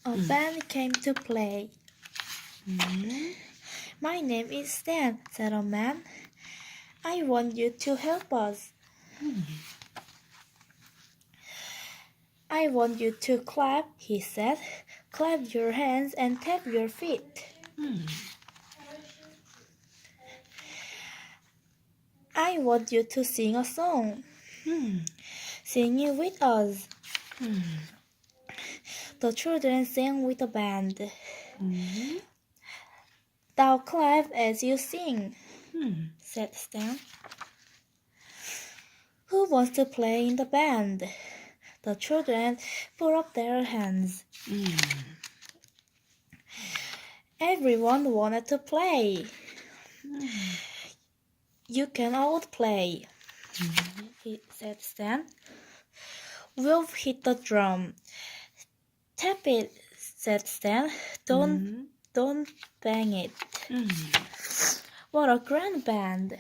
A band came to play. My name is Stan, said a man. I want you to help us. I want you to clap, he said. Clap your hands and tap your feet. I want you to sing a song. Sing it with us. The children sang with the band. Now clap as you sing, said Stan. Who wants to play in the band? The children put up their hands. Everyone wanted to play. You can all play, said Stan. We'll hit the drum. Tap it, said Stan. Don't bang it. What a grand band.